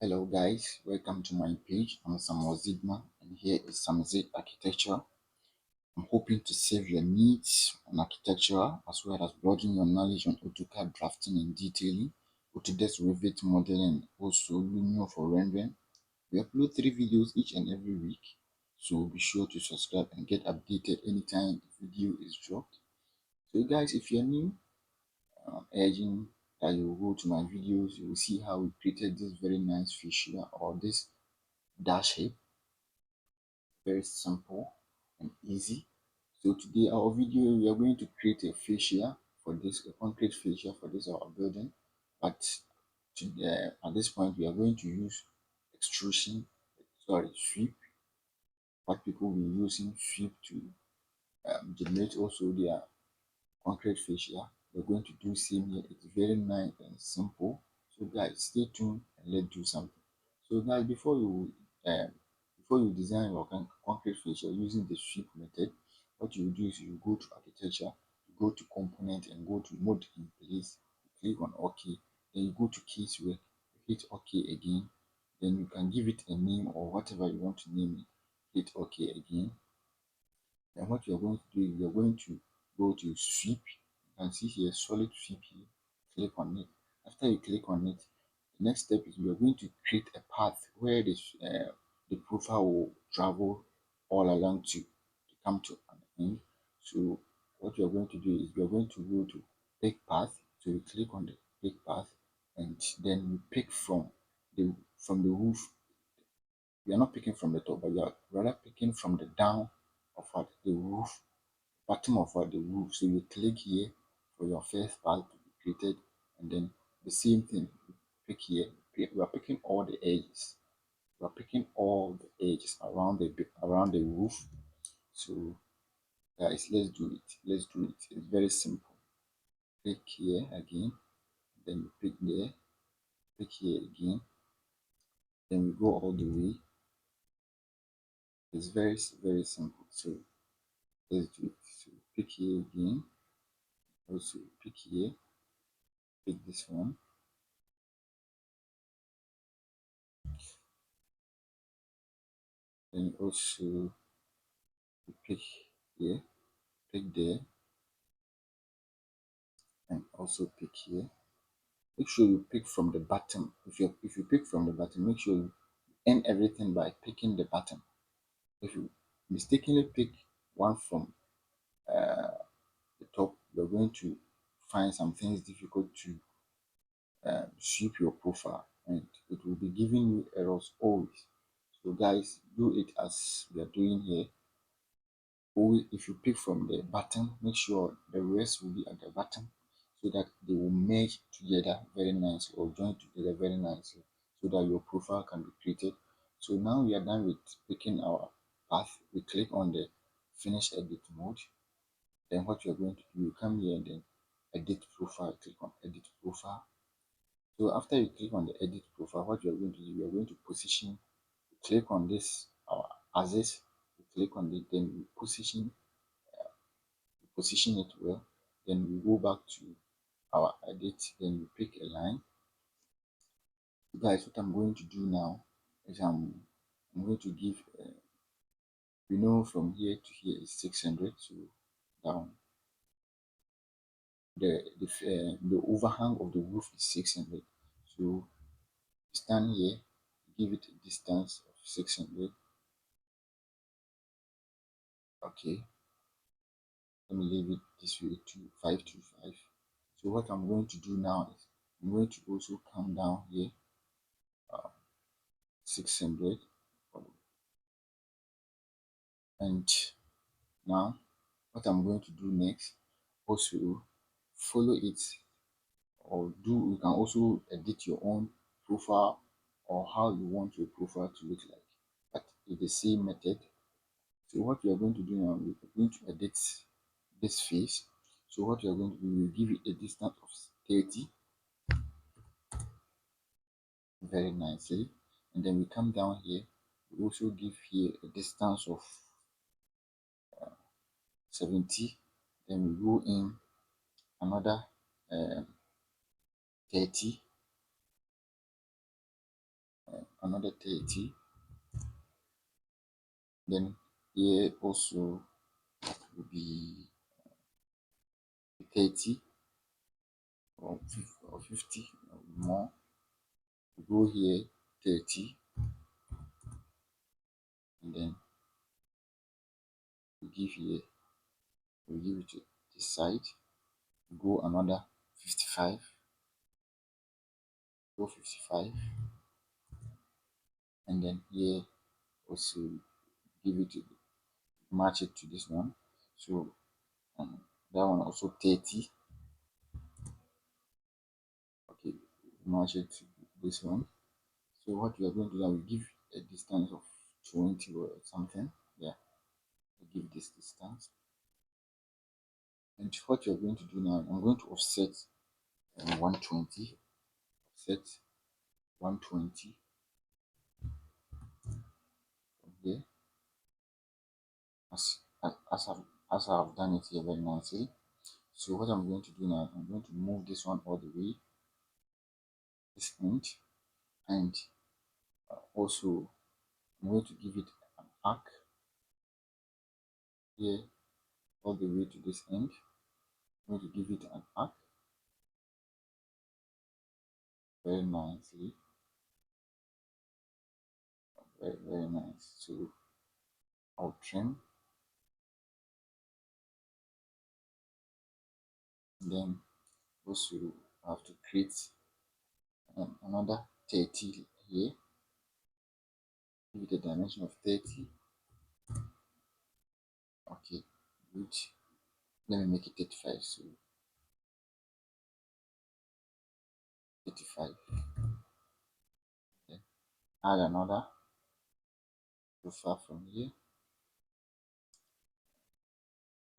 Hello guys, welcome to my page. I'm Samuel Zidma and here is some Z architecture. I'm hoping to save your needs on architecture as well as broaden your knowledge on AutoCAD drafting and detailing, Autodesk Revit modeling, and also Lumion for rendering. We upload 3 videos each and every week, so be sure to subscribe and get updated anytime the video is dropped. So guys, if you're new, I'm urging that you will go to my videos. You will see how we created this very nice fascia or this dash shape. Very simple and easy. So today our video, we are going to create a fascia for this, a concrete fascia for this our building. But at this point we are going to use extrusion, sweep. What people will be using sweep to generate also their concrete fascia. We're going to do same here. It's very nice and simple. So guys, stay tuned and let's do something. So guys, before you design your concrete fascia using the sweep method, what you do is you go to architecture, you go to component and go to mode in place, you click on OK, then you go to casework, you hit OK again, then you can give it a name or whatever you want to name it, hit OK again. Then what you're going to do is you're going to go to sweep. You can see here solid sweep here. Click on it. After you click on it, the next step is we are going to create a path where the profile will travel all along to come to an end. So what we are going to do is we are going to go to pick path. So we click on the pick path and then we pick from the roof. We are not picking from the top, but we are rather picking from the down of what the roof, bottom of what the roof. So you click here for your first part to be created, and then the same thing. You pick here. We are picking all the edges. We are picking all the edges around the roof. So guys, let's do it. Let's do it. It's very simple. Pick here again, then you pick there. Pick here again. Then we go all the way. It's very simple. So let's do it. So pick here again. Also pick here. Pick this one. Then also pick here, pick there, and also pick here. Make sure you pick from the bottom. If you pick from the bottom, make sure you end everything by picking the bottom. If you mistakenly pick one from the top, you're going to find some things difficult to sweep your profile, and it will be giving you errors always. So guys, do it as we are doing here. Always, if you pick from the bottom, make sure the rest will be at the bottom so that they will merge together very nicely or join together very nicely so that your profile can be created. So now we are done with picking our path. We click on the finish edit mode. Then what you're going to do, you come here and then edit profile, click on edit profile. So after you click on the edit profile, what you're going to do, you're going to position, click on this our axis, you click on it, then you position it well, then we go back to our edit, then we pick a line. Guys, what I'm going to do now is I'm going to give we know from here to here is 600, so down the overhang of the roof is 600, so stand here, give it a distance of 600. Okay, let me leave it this way to 525. So what I'm going to do now is I'm going to also come down here 600, and now what I'm going to do next, also follow it, or you can also edit your own profile or how you want your profile to look like, but it's the same method. So what we are going to do now, we're going to edit this face. So what we are going to do, we will give it a distance of 30 very nicely, and then we come down here, we also give here a distance of 70, then we go in another 30, another 30. Then here also will be 30 or 50 or more. We go here 30, and then we give here, we give it to this side. We go another 55, go 55, and then here also give it to match it to this one. So that one also 30. Okay, match it to this one. So what we are going to do, we give a distance of 20 or something. Yeah, we give this distance. And what you're going to do now, I'm going to offset 120, offset 120 from here, as as I've done it here very nicely. So what I'm going to do now, I'm going to move this one all the way, this inch, and also I'm going to give it an arc here all the way to this end. I'm going to give it an arc very nicely, very nice. So I'll trim, then also I have to create another 30 here, give it a dimension of 30. Okay, good. Let me make it 35. So 35. Then add another so far from here.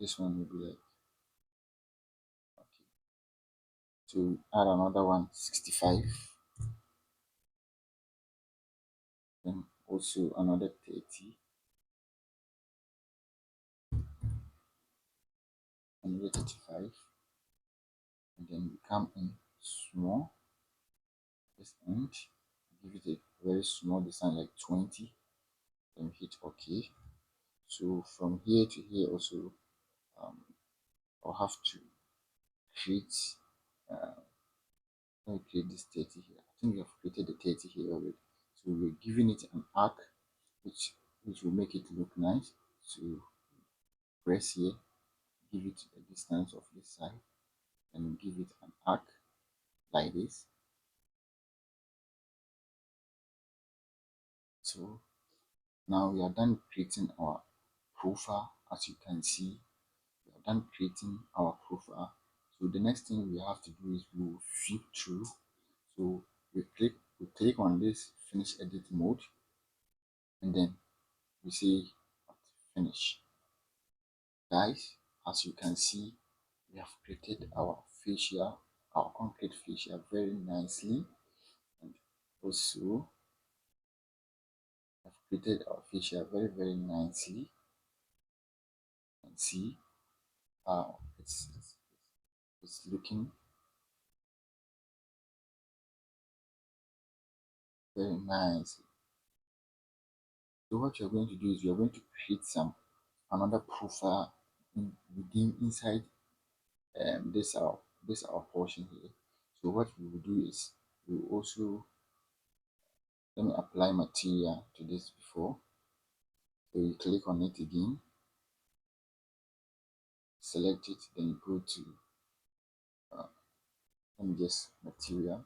This one will be like, okay. So add another one 65. Then also another 30. Another 35. And then we come in small. This end. Give it a very small distance like 20. Then hit OK. So from here to here also, I'll have to create let me create this 30 here. I think we have created the 30 here already. So we're giving it an arc which will make it look nice. So press here, give it a distance of this side, and give it an arc like this. So now we are done creating our profile. As you can see, we are done creating our profile. So the next thing we have to do is we will flip through. So we click on this finish edit mode, and then we say finish. Guys, as you can see, we have created our fascia, our concrete fascia very nicely, and also have created our fascia very nicely. And see how it's looking very nice. So what you're going to do is you're going to create another profile inside this our portion here. So what we will do is we will also, let me apply material to this before. So you click on it again, select it, then you go to let me just material,